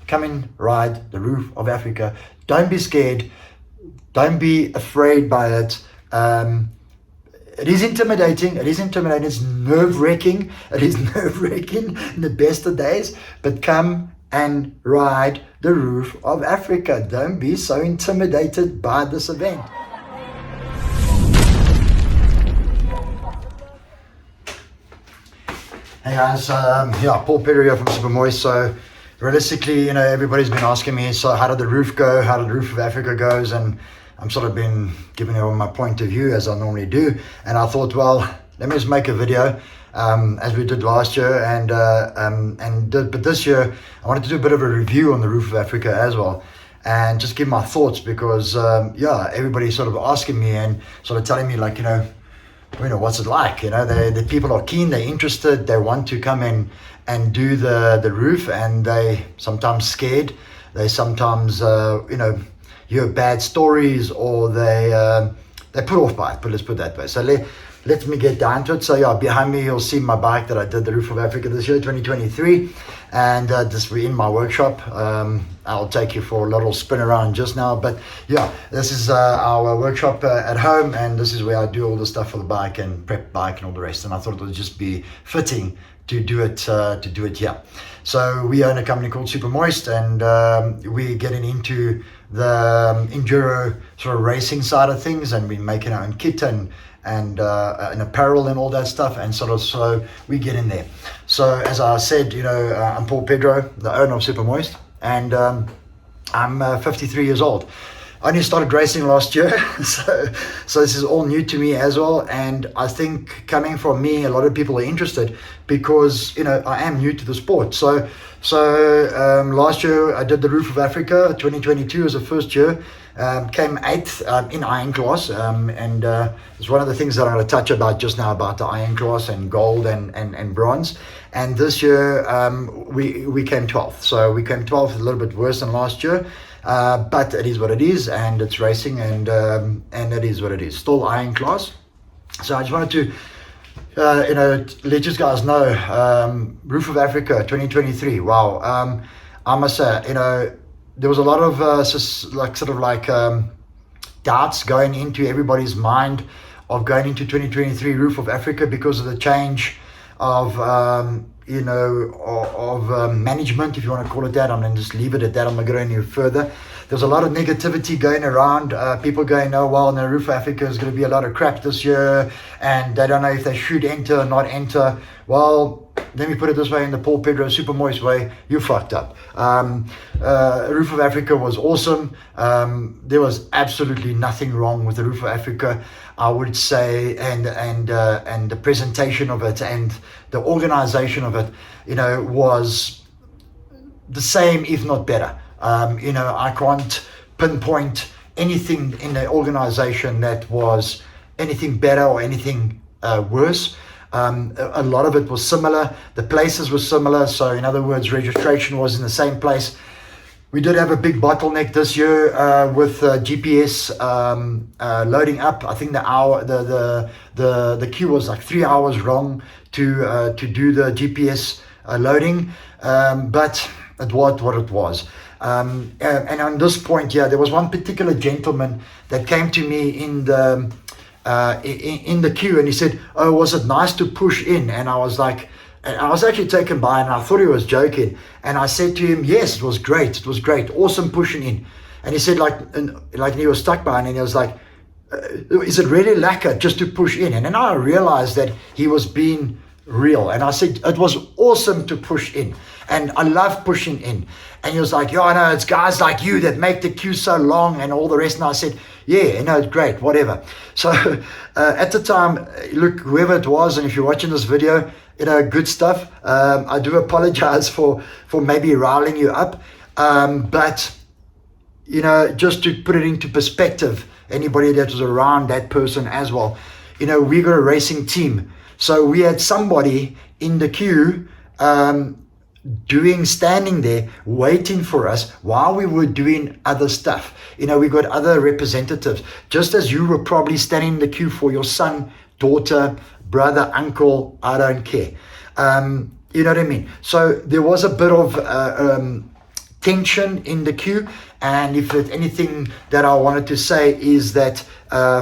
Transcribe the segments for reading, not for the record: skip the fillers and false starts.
come and ride the roof of Africa. Don't be scared. Don't be afraid by it. It is intimidating. It's nerve-wracking. It is nerve-wracking in the best of days. But come and ride the roof of Africa. Don't be so intimidated by this event. Hey guys, Pedro here from Supermoist. So realistically, everybody's been asking me, so how did the roof go? How did the roof of Africa goes? And I'm sort of been giving you my point of view as I normally do. And I thought, well, let me just make a video as we did last year. But this year, I wanted to do a bit of a review on the roof of Africa as well. And just give my thoughts because, everybody's sort of asking me and sort of telling me like, what's it like? The people are keen, they're interested, they want to come in and do the roof, and they sometimes scared. They sometimes, hear bad stories, or they put off by it, but let's put it that way. So let me get down to it. So behind me you'll see my bike that I did the roof of Africa this year, 2023, and we're in my workshop. I'll take you for a little spin around just now, but this is our workshop at home, and this is where I do all the stuff for the bike and prep bike and all the rest. And I thought it would just be fitting to do it here. So we own a company called Supermoist, and we're getting into the enduro sort of racing side of things, and we're making our own kit and apparel and all that stuff, and so we get in there. So as I said, I'm Pedro, the owner of Supermoist, and I'm 53 years old. I only started racing last year, so this is all new to me as well. And I think coming from me, a lot of people are interested because I am new to the sport. So last year I did the roof of Africa. 2022 was the first year. Came 8th in iron class, and it's one of the things that I'm going to touch about just now about the iron class and gold and bronze. And this year we came 12th. So we came 12th, a little bit worse than last year. But it is what it is, and it's racing, and it is what it is. Still iron class. So I just wanted to, let you guys know, Roof of Africa 2023. Wow. I must say, there was a lot of doubts going into everybody's mind of going into 2023 Roof of Africa because of the change of management, if you want to call it that. I'm going to just leave it at that. I'm not going any further. There's a lot of negativity going around. People going, oh, well, the Roof of Africa is going to be a lot of crap this year, and they don't know if they should enter or not enter. Well, let me put it this way, in the Pedro Supermoist way, you fucked up. Roof of Africa was awesome. There was absolutely nothing wrong with the Roof of Africa, I would say, and the presentation of it and the organization of it, was the same, if not better. I can't pinpoint anything in the organization that was anything better or anything worse. A lot of it was similar. The places were similar. So in other words, registration was in the same place. We did have a big bottleneck this year with GPS loading up. I think the queue was like 3 hours wrong to do the GPS loading, but it was what it was. And on this point, there was one particular gentleman that came to me in the queue, and he said, oh, was it nice to push in? And I was like, I was actually taken by, and I thought he was joking. And I said to him, yes, it was great, awesome pushing in. And he said, like he was stuck by, and he was like, is it really lacquer just to push in? And then I realized that he was being real, and I said it was awesome to push in, and I love pushing in. And he was like, I know, it's guys like you that make the queue so long and all the rest. And I said, it's great, whatever. So at the time, look, whoever it was, and if you're watching this video, good stuff. I do apologize for maybe riling you up, but just to put it into perspective, anybody that was around that person as well, we got a racing team. So we had somebody in the queue standing there waiting for us while we were doing other stuff. We got other representatives, just as you were probably standing in the queue for your son, daughter, brother, uncle, I don't care. You know what I mean? So there was a bit of tension in the queue. And if there's anything that I wanted to say is that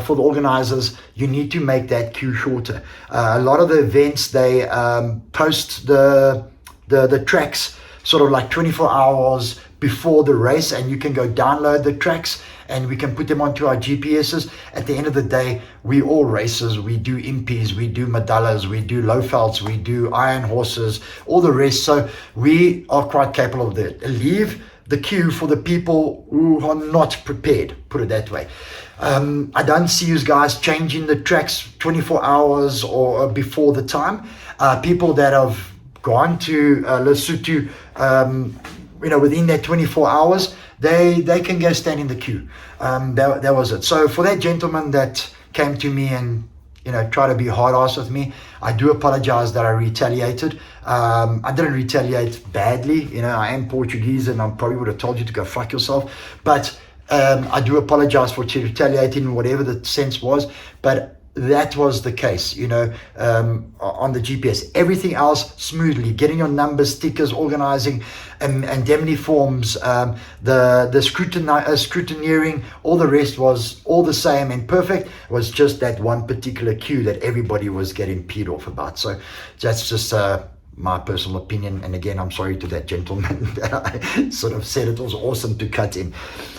for the organizers, you need to make that queue shorter. A lot of the events, they post the tracks sort of like 24 hours before the race, and you can go download the tracks and we can put them onto our GPSs. At the end of the day, we all racers. We do impies, we do medallas, we do low felts, we do iron horses, all the rest. So we are quite capable of that. Leave the queue for the people who are not prepared, put it that way. I don't see you guys changing the tracks 24 hours or before the time. People that have gone to Lesotho, within that 24 hours, they can go stand in the queue. That was it. So for that gentleman that came to me and try to be hard-ass with me, I do apologize that I retaliated. I didn't retaliate badly. I am Portuguese and I probably would have told you to go fuck yourself. But I do apologize for retaliating, whatever the sense was. But that was the case, on the GPS. Everything else smoothly, getting your numbers, stickers, organizing, indemnity forms, the scrutineering, all the rest was all the same and perfect. It was just that one particular queue that everybody was getting peed off about. So that's just my personal opinion. And again, I'm sorry to that gentleman that I sort of said it was awesome to cut in.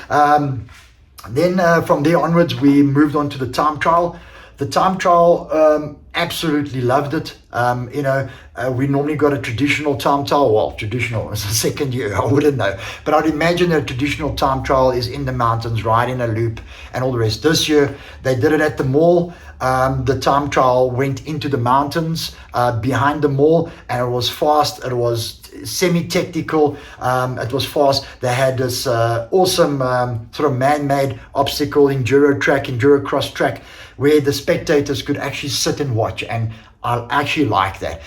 Then from there onwards, we moved on to the time trial. The time trial, absolutely loved it. We normally got a traditional time trial. Well, traditional, it's the second year, I wouldn't know. But I'd imagine a traditional time trial is in the mountains, riding a loop and all the rest. This year, they did it at the mall. The time trial went into the mountains behind the mall, and it was fast. It was semi-technical. It was fast. They had this awesome sort of man-made obstacle, enduro cross track, where the spectators could actually sit and watch, and I actually like that.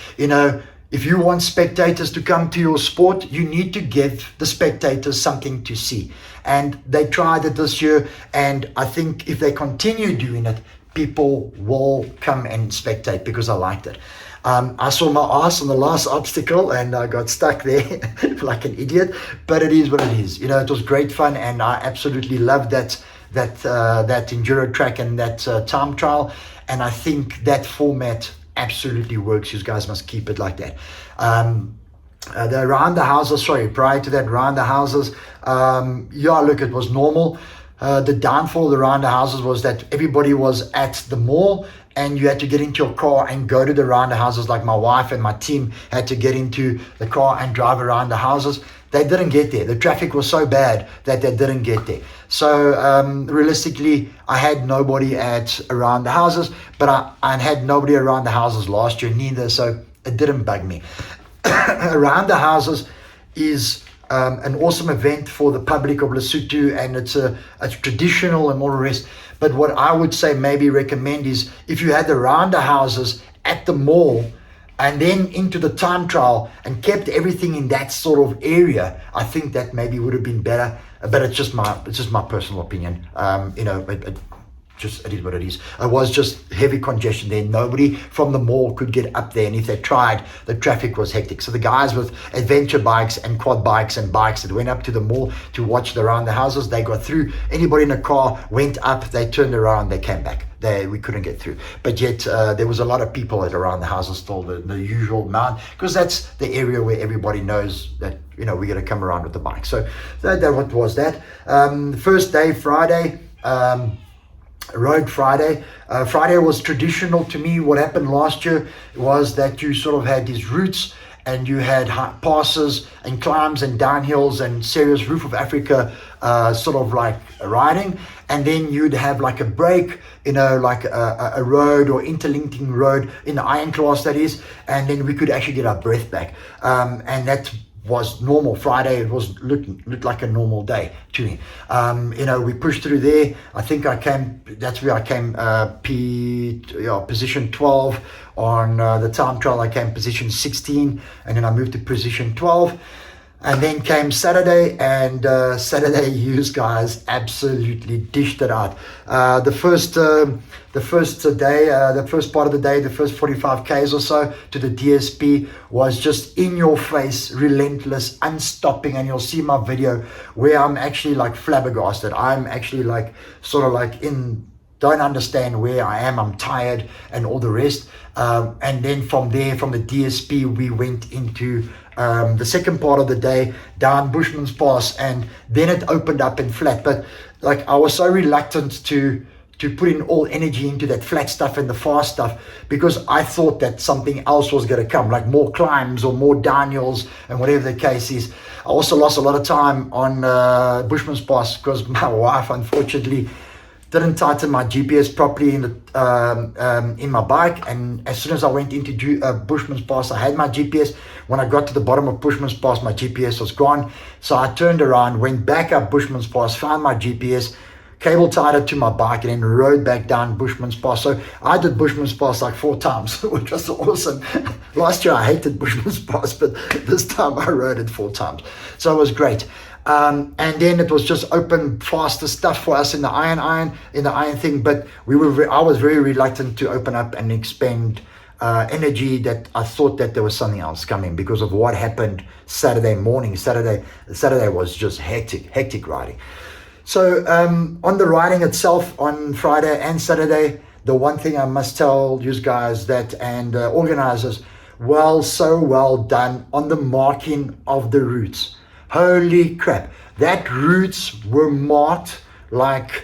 If you want spectators to come to your sport, you need to give the spectators something to see. And they tried it this year, and I think if they continue doing it, people will come and spectate because I liked it. I saw my ass on the last obstacle and I got stuck there like an idiot, but it is what it is. It was great fun, and I absolutely loved that enduro track and that time trial. And I think that format absolutely works. You guys must keep it like that. The around the houses, prior to that, around the houses, it was normal. The downfall of the round the houses was that everybody was at the mall and you had to get into your car and go to the round the houses. Like my wife and my team had to get into the car and drive around the houses. They didn't get there. The traffic was so bad that they didn't get there. So realistically, I had nobody at around the houses, but I had nobody around the houses last year neither, so it didn't bug me. Around the houses is an awesome event for the public of Lesotho, and it's traditional and all the rest. But what I would say maybe recommend is if you had the rounder houses at the mall and then into the time trial and kept everything in that sort of area, I think that maybe would have been better. But it's just my personal opinion. It is what it is. It was just heavy congestion there. Nobody from the mall could get up there, and if they tried, the traffic was hectic. So the guys with adventure bikes and quad bikes and bikes that went up to the mall to watch the around the houses, they got through. Anybody in a car went up, they turned around, they came back. We couldn't get through. But yet there was a lot of people at around the houses, still the usual amount, because that's the area where everybody knows that we're going to come around with the bike. So that what was that. First day, Friday. Road Friday. Friday was traditional to me. What happened last year was that you sort of had these routes and you had passes and climbs and downhills and serious Roof of Africa sort of like riding, and then you'd have like a break, like a road or interlinking road in the iron class, that is, and then we could actually get our breath back, and that was normal. Friday, it was looked like a normal day to me. We pushed through there. I think that's where I came position 12 on the time trial. I came position 16, and then I moved to position 12. And then came Saturday, and Saturday, you guys absolutely dished it out. The first day, the first part of the day, the first 45 Ks or so to the DSP was just in your face, relentless, unstopping. And you'll see my video where I'm actually like flabbergasted. I'm actually like sort of like don't understand where I am. I'm tired and all the rest. And then from there, from the DSP, we went into the second part of the day down Bushman's Pass, and then it opened up in flat. But like I was so reluctant to put in all energy into that flat stuff and the fast stuff, because I thought that something else was going to come, like more climbs or more downhills and whatever the case is. I also lost a lot of time on Bushman's Pass because my wife, unfortunately, didn't tighten my GPS properly in my bike, and as soon as I went into Bushman's Pass, I had my GPS. When I got to the bottom of Bushman's Pass, my GPS was gone. So I turned around, went back up Bushman's Pass, found my GPS, cable tied it to my bike, and then rode back down Bushman's Pass. So I did Bushman's Pass like 4 times, which was awesome. Last year I hated Bushman's Pass, but this time I rode it 4 times. So it was great. And then it was just open, faster stuff for us in the iron thing. But I was very reluctant to open up and expend energy. That I thought that there was something else coming because of what happened Saturday morning. Saturday was just hectic riding. So on the riding itself on Friday and Saturday, the one thing I must tell you guys and organizers, so well done on the marking of the routes. Holy crap, that routes were marked like,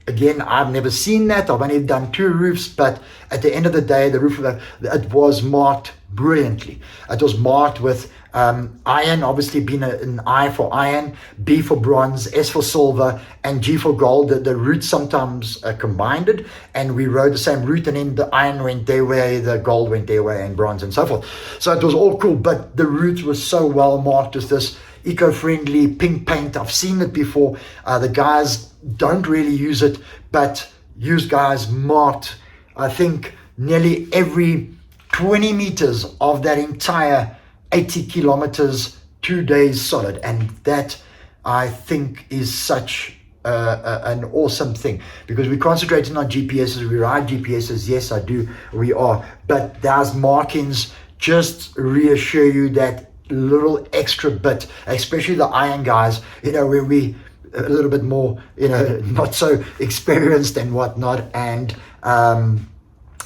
again, I've never seen that. I've only done 2 roofs, but at the end of the day, the roof of it was marked brilliantly. It was marked with iron, obviously being an I for iron, B for bronze, S for silver, and G for gold. The routes sometimes combined it, and we rode the same route, and then the iron went their way, the gold went their way, and bronze and so forth. So it was all cool, but the routes were so well marked with this eco-friendly pink paint. I've seen it before. The guys don't really use it, but you guys marked, I think, nearly every 20 meters of that entire 80 kilometers, 2 days solid. And that, I think, is such an awesome thing, because we're concentrating on GPSs. We ride GPSs. Yes, I do. We are. But those markings just reassure you that little extra bit, especially the iron guys, where we a little bit more, not so experienced and whatnot, and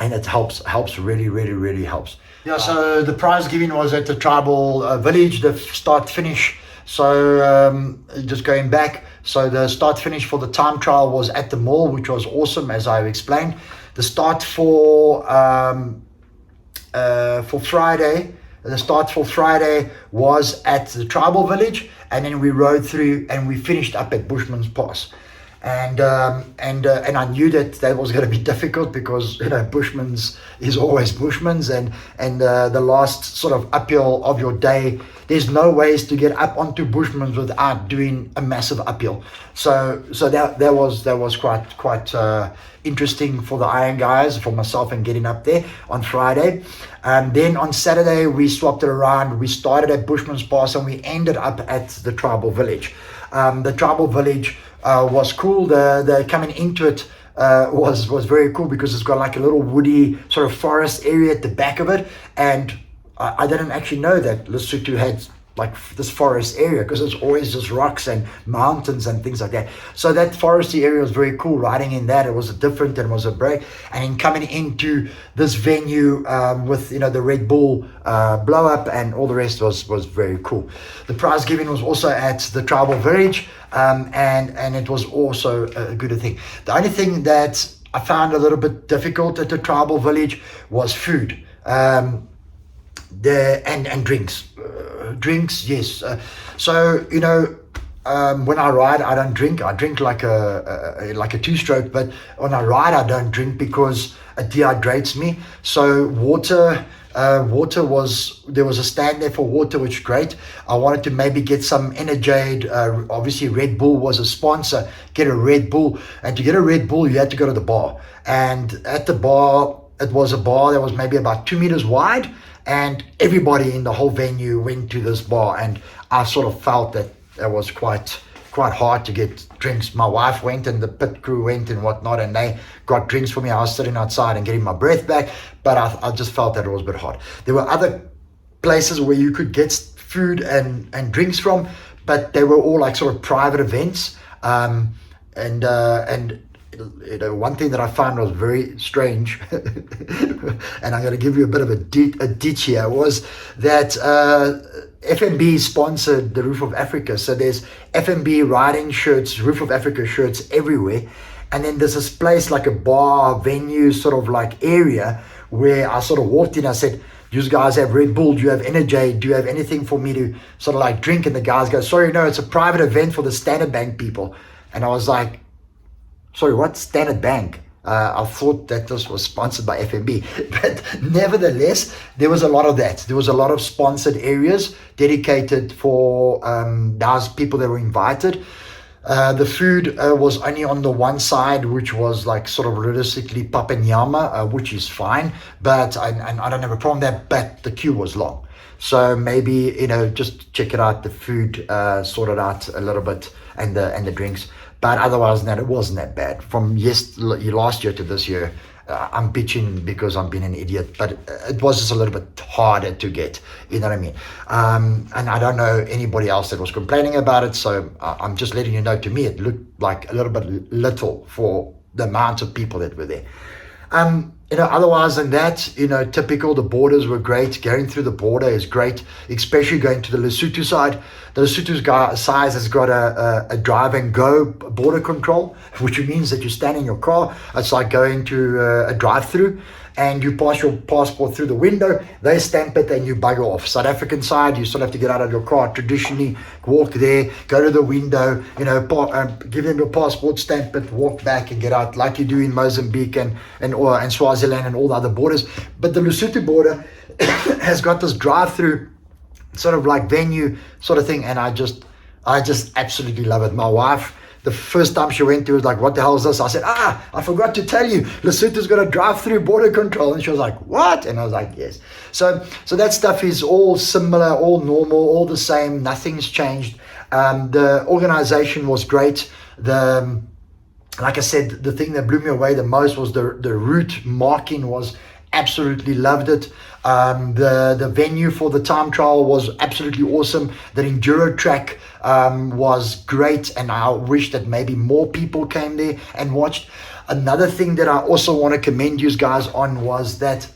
it helps really helps. Yeah, so the prize giving was at the tribal village, the start finish. So just going back, so the start finish for the time trial was at the mall, which was awesome, as I've explained. The start for Friday. The start for Friday was at the tribal village, and then we rode through and we finished up at Bushman's Pass. And I knew that was going to be difficult because Bushman's is always Bushman's, and the last sort of uphill of your day, there's no ways to get up onto Bushman's without doing a massive uphill. So that was quite interesting for the iron guys, for myself, and getting up there on Friday. Then on Saturday we swapped it around. We started at Bushman's Pass and we ended up at the tribal village. The tribal village was cool. The coming into it was very cool because it's got like a little woody sort of forest area at the back of it, and I didn't actually know that Lesotho had like this forest area, because it's always just rocks and mountains and things like that. So that foresty area was very cool. Riding in that, it was different and was a break. And then coming into this venue with the Red Bull blow up and all the rest was very cool. The prize giving was also at the tribal village, and it was also a good thing. The only thing that I found a little bit difficult at the tribal village was food. And drinks. Drinks, yes. So when I ride, I don't drink. I drink like a 2-stroke, but when I ride, I don't drink because it dehydrates me. So water was, there was a stand there for water, which is great. I wanted to maybe get some Energade. Obviously Red Bull was a sponsor. Get a Red Bull, and to get a Red Bull, you had to go to the bar. And at the bar, it was a bar that was maybe about 2 meters wide, and everybody in the whole venue went to this bar, and I sort of felt that it was quite hard to get drinks. My wife went and the pit crew went and whatnot, and they got drinks for me. I was sitting outside and getting my breath back, but I just felt that it was a bit hard. There were other places where you could get food and drinks from, but they were all like sort of private events. And you know, one thing that I found was very strange, and I'm going to give you a bit of a ditch here, was that FMB sponsored the Roof of Africa. So there's FMB riding shirts, Roof of Africa shirts everywhere. And then there's this place like a bar, venue, sort of like area where I sort of walked in. I said, "You guys have Red Bull? Do you have Energy? Do you have anything for me to sort of like drink?" And the guys go, "Sorry, no, it's a private event for the Standard Bank people." And I was like, "Sorry, what? Standard Bank?" I thought that this was sponsored by FMB. But nevertheless, there was a lot of that. There was a lot of sponsored areas dedicated for those people that were invited. The food was only on the one side, which was like sort of realistically pap and yama, which is fine. But and I don't have a problem with that, but the queue was long. So maybe, you know, just check it out, the food sorted out a little bit, and the drinks. But otherwise, no, it wasn't that bad. From last year to this year, I'm bitching because I'm being an idiot, but it was just a little bit harder to get, you know what I mean? And I don't know anybody else that was complaining about it, so I'm just letting you know, to me, it looked like a little bit little for the amount of people that were there. You know, otherwise than that, you know, typical, the borders were great. Going through the border is great, especially going to the Lesotho side. The Lesotho side has got a drive and go border control, which means that you stand in your car. It's like going to a drive-through, and you pass your passport through the window, they stamp it, and you bugger off. South African side, you still have to get out of your car, traditionally walk there, go to the window, you know, give them your passport, stamp it, walk back and get out, like you do in Mozambique and Swaziland and all the other borders. But the Lesotho border has got this drive-through sort of like venue sort of thing, and I just absolutely love it. My wife, the first time she went to, was like, "What the hell is this?" I said, "I forgot to tell you, Lesotho's got a drive-through border control." And she was like, "What?" And I was like, "Yes." So that stuff is all similar, all normal, all the same. Nothing's changed. The organization was great. Like I said, the thing that blew me away the most was the route marking was absolutely loved it. The venue for the time trial was absolutely awesome. The enduro track was great, and I wish that maybe more people came there and watched. Another thing that I also want to commend you guys on was that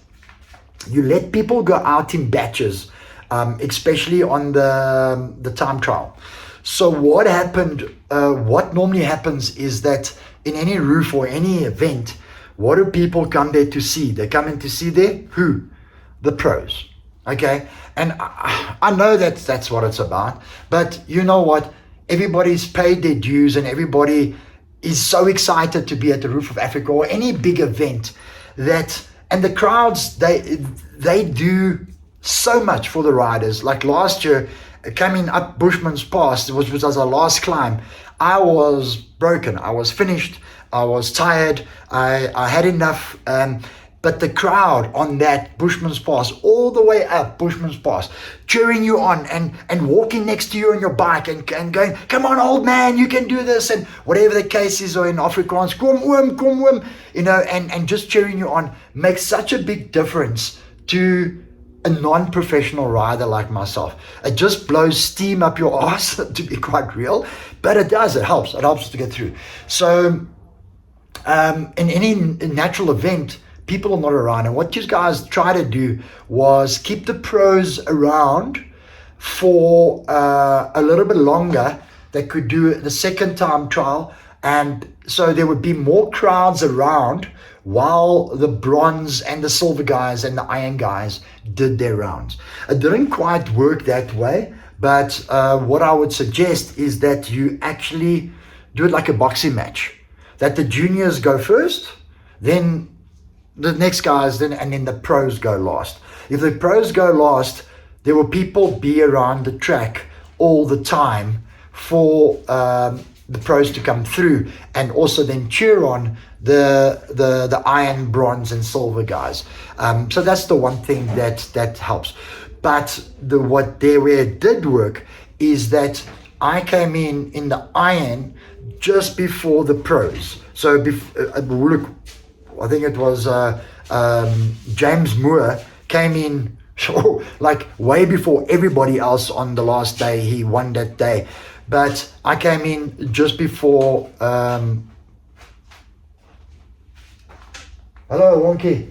you let people go out in batches, especially on the time trial. So what normally happens is that in any roof or any event, what do people come there to see? They come in to see who? The pros. Okay? And I know that's what it's about. But you know what? Everybody's paid their dues, and everybody is so excited to be at the Roof of Africa or any big event and the crowds, they do so much for the riders. Like last year, coming up Bushman's Pass, which was our last climb, I was broken. I was finished. I was tired. I had enough. But the crowd on that Bushman's Pass, all the way up Bushman's Pass, cheering you on and walking next to you on your bike and going, "Come on, old man, you can do this," and whatever the case is, or in Afrikaans, "Kom oom," you know, and just cheering you on makes such a big difference to a non-professional rider like myself. It just blows steam up your ass, to be quite real, but it does. It helps us to get through. So in any natural event, people are not around, and what you guys try to do was keep the pros around for a little bit longer. They could do the second time trial, and so there would be more crowds around while the bronze and the silver guys and the iron guys did their rounds. It didn't quite work that way, but what I would suggest is that you actually do it like a boxing match, that the juniors go first, then the next guys, and then the pros go last. If the pros go last, there will people be around the track all the time for the pros to come through, and also then cheer on the iron, bronze, and silver guys. So that's the one thing that helps. But where it did work is that I came in the iron just before the pros. So look, I think it was James Moore came in like way before everybody else on the last day. He won that day, but I came in just before. Hello, Wonky.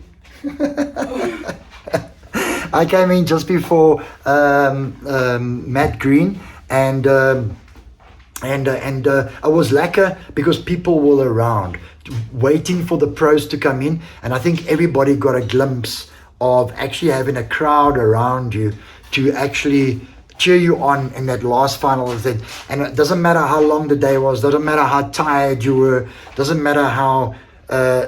I came in just before Matt Green, and I was lacquer because people were around waiting for the pros to come in, and I think everybody got a glimpse of actually having a crowd around you to actually cheer you on in that last final thing. And it doesn't matter how long the day was, doesn't matter how tired you were, doesn't matter how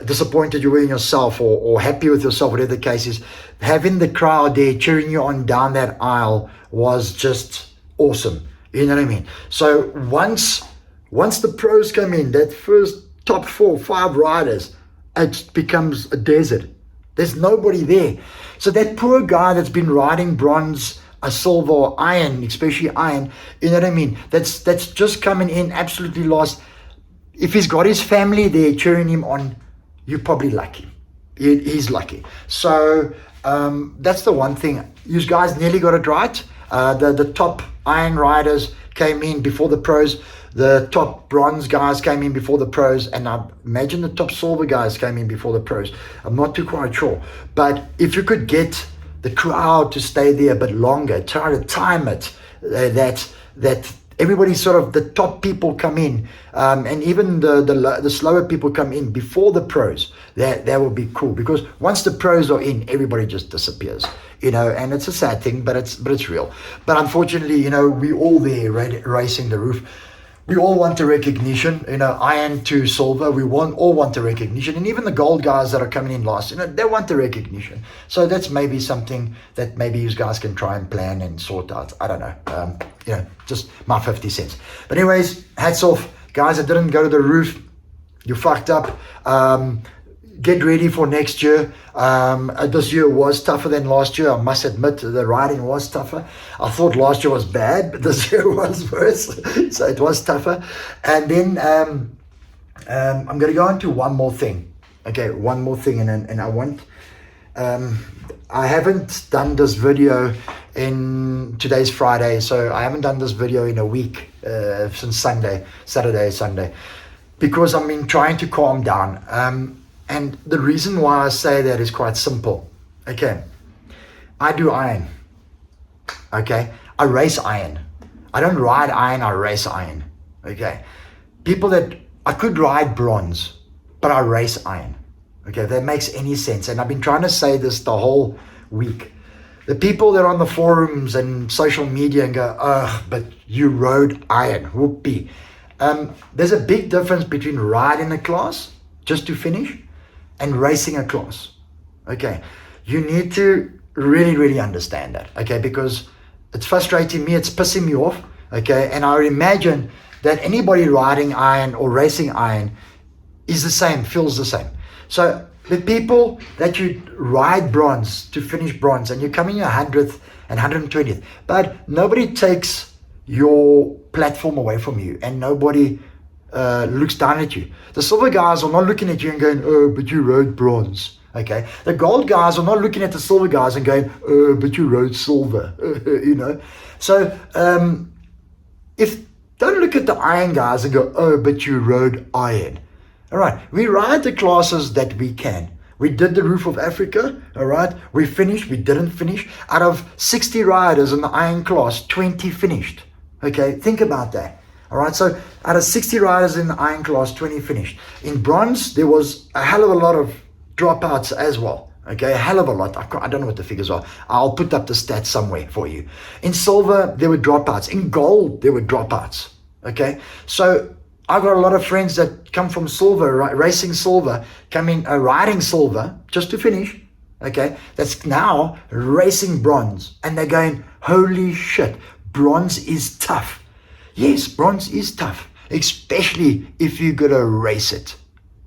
disappointed you were in yourself or happy with yourself, whatever the case is, having the crowd there cheering you on down that aisle was just awesome. You know what I mean? So once the pros come in, that first top 4 or 5 riders, it becomes a desert. There's nobody there. So that poor guy that's been riding bronze, a silver, or iron, especially iron, you know what I mean? That's just coming in absolutely lost. If he's got his family there cheering him on, you're probably lucky. He's lucky. So that's the one thing. You guys nearly got it right. The top iron riders came in before the pros. The top bronze guys came in before the pros. And I imagine the top silver guys came in before the pros. I'm not too quite sure. But if you could get the crowd to stay there a bit longer, try to time it, that everybody sort of, the top people come in, and even the slower people come in before the pros. That would be cool, because once the pros are in, everybody just disappears, you know. And it's a sad thing, but it's real. But unfortunately, you know, we all there racing the roof. We all want the recognition, you know, iron to silver. We all want the recognition, and even the gold guys that are coming in last, you know, they want the recognition. So that's maybe something that maybe you guys can try and plan and sort out. I don't know, you know, just my 50 cents. But anyways, hats off, guys that didn't go to the roof. You fucked up. Get ready for next year. This year was tougher than last year. I must admit, the riding was tougher. I thought last year was bad, but this year was worse. So it was tougher. And then I'm going to go on to one more thing. Okay, one more thing. And I want... I haven't done this video today's Friday. So I haven't done this video in a week, since Saturday, Sunday. Because I've been trying to calm down. And the reason why I say that is quite simple. Okay, I do iron. Okay, I race iron. I don't ride iron, I race iron. Okay, I could ride bronze, but I race iron. Okay, if that makes any sense. And I've been trying to say this the whole week. The people that are on the forums and social media and go, oh, but you rode iron, whoopee. There's a big difference between riding a class just to finish and racing a class. Okay, you need to really, really understand that. Okay, because it's frustrating me, it's pissing me off. Okay, and I would imagine that anybody riding iron or racing iron is the same, feels the same. So the people that you ride bronze to finish bronze, and you come in your 100th and 120th, but nobody takes your platform away from you, and nobody looks down at you. The silver guys are not looking at you and going, oh, but you rode bronze. Okay, the gold guys are not looking at the silver guys and going, oh, but you rode silver. You know, so don't look at the iron guys and go, oh, but you rode iron. All right, we ride the classes that we can. We did the Roof of Africa, all right? We finished, we didn't finish. Out of 60 riders in the iron class, 20 finished. Okay, think about that. All right, so out of 60 riders in the iron class, 20 finished. In bronze, there was a hell of a lot of dropouts as well. Okay, a hell of a lot. I don't know what the figures are. I'll put up the stats somewhere for you. In silver, there were dropouts. In gold, there were dropouts. Okay, so I've got a lot of friends that come from silver, racing silver, riding silver just to finish. Okay, that's now racing bronze. And they're going, holy shit, bronze is tough. Yes, bronze is tough, especially if you're going to race it.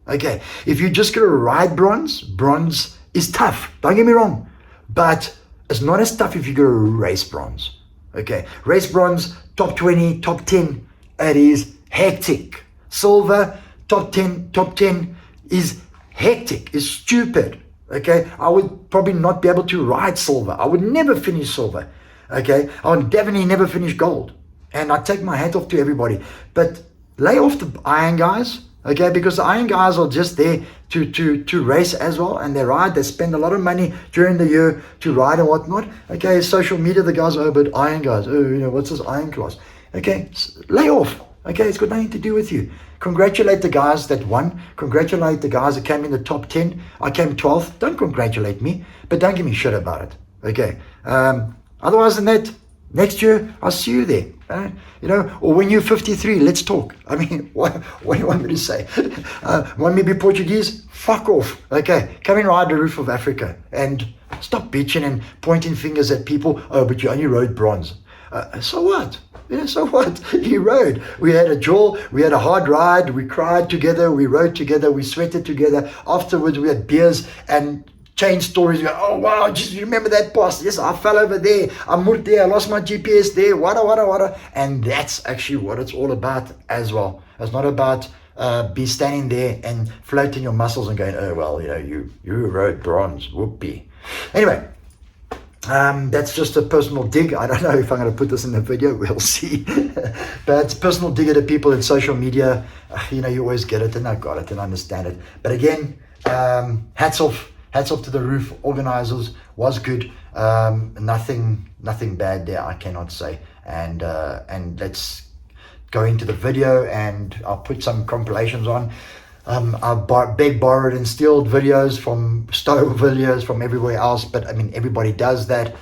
Okay, if you're just going to ride bronze is tough. Don't get me wrong. But it's not as tough if you're going to race bronze. Okay, race bronze top 20, top 10, it is hectic. Silver, top 10, top 10 is hectic, is stupid. Okay, I would probably not be able to ride silver. I would never finish silver. Okay, I would definitely never finish gold. And I take my hat off to everybody. But lay off the iron guys, okay, because the iron guys are just there to race as well, and they ride, they spend a lot of money during the year to ride and whatnot. Okay, social media, the guys, oh, but iron guys, oh, you know, what's this iron class? Okay, lay off. Okay, it's got nothing to do with you. Congratulate the guys that won. Congratulate the guys that came in the top 10. I came 12th. Don't congratulate me, but don't give me shit about it. Okay. Otherwise than that, next year, I'll see you there. You know, or when you're 53, let's talk. I mean, what do you want me to say? Want me to be Portuguese? Fuck off. Okay, come and ride the roof of Africa and stop bitching and pointing fingers at people. Oh, but you only rode bronze. So what? You know, so what? He rode. We had a jaw. We had a hard ride. We cried together. We rode together. We sweated together. Afterwards, we had beers and change stories. You go, oh wow, just remember that pass. Yes, I fell over there. I moved there. I lost my GPS there. Wada. And that's actually what it's all about as well. It's not about be standing there and floating your muscles and going, oh well, you know, you rode bronze. Whoopee. Anyway. That's just a personal dig. I don't know if I'm going to put this in the video. We'll see. But it's personal dig at the people in social media. You know, you always get it, and I got it and understand it. But again, hats off to the roof organizers. Was good. Nothing bad there, I cannot say. And let's go into the video, and I'll put some compilations on. I've begged, borrowed, and stealed videos from Stowe videos from everywhere else, but I mean, everybody does that.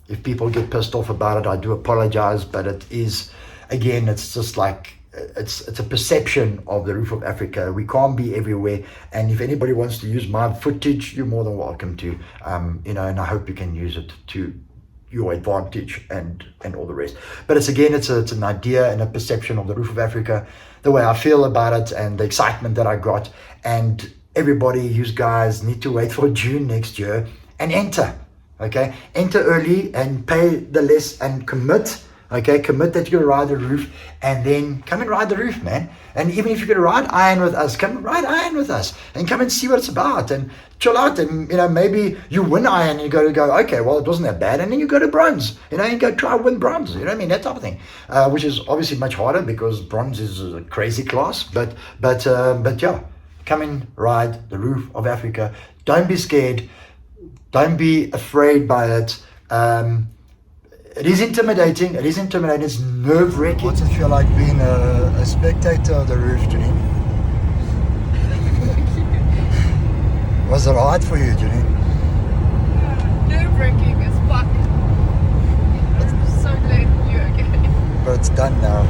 If people get pissed off about it, I do apologize, but it is, again, it's just like, it's a perception of the roof of Africa. We can't be everywhere, and if anybody wants to use my footage, you're more than welcome to, you know, and I hope you can use it to your advantage and all the rest. But it's an idea and a perception of the roof of Africa, the way I feel about it and the excitement that I got. And everybody, you guys need to wait for June next year and enter. Okay, enter early and pay the less and commit. Okay, commit that you're gonna ride the roof, and then come and ride the roof, man. And even if you're gonna ride iron with us, come ride iron with us and come and see what it's about and chill out. And you know, maybe you win iron and you go, okay, well, it wasn't that bad, and then you go to bronze, you know, and go try win bronze, you know what I mean, that type of thing, which is obviously much harder because bronze is a crazy class. But yeah, come and ride the roof of Africa. Don't be scared. Don't be afraid by it. It is intimidating. It's nerve-wracking. What's it feel like being a spectator of the roof, Janine? Was it hard for you, Janine? Nerve-wracking as fuck. I'm so glad you're okay. But it's done now.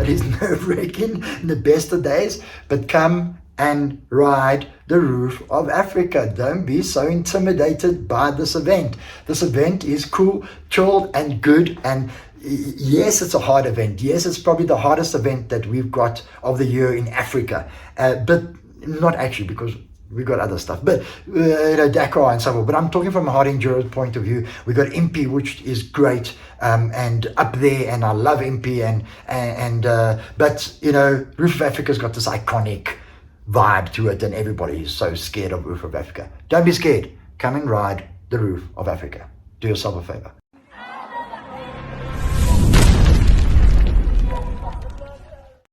It is nerve-wracking in the best of days, but come and ride the roof of Africa. Don't be so intimidated by this event. This event is cool, chilled, and good. And yes, it's a hard event. Yes, it's probably the hardest event that we've got of the year in Africa. But not actually, because we've got other stuff. But you know, Dakar and so forth. But I'm talking from a hard enduro point of view. We got MP, which is great, and up there, and I love MP. But you know, Roof of Africa's got this iconic vibe to it, and everybody is so scared of Roof of Africa. Don't be scared. Come and ride the Roof of Africa. Do yourself a favor.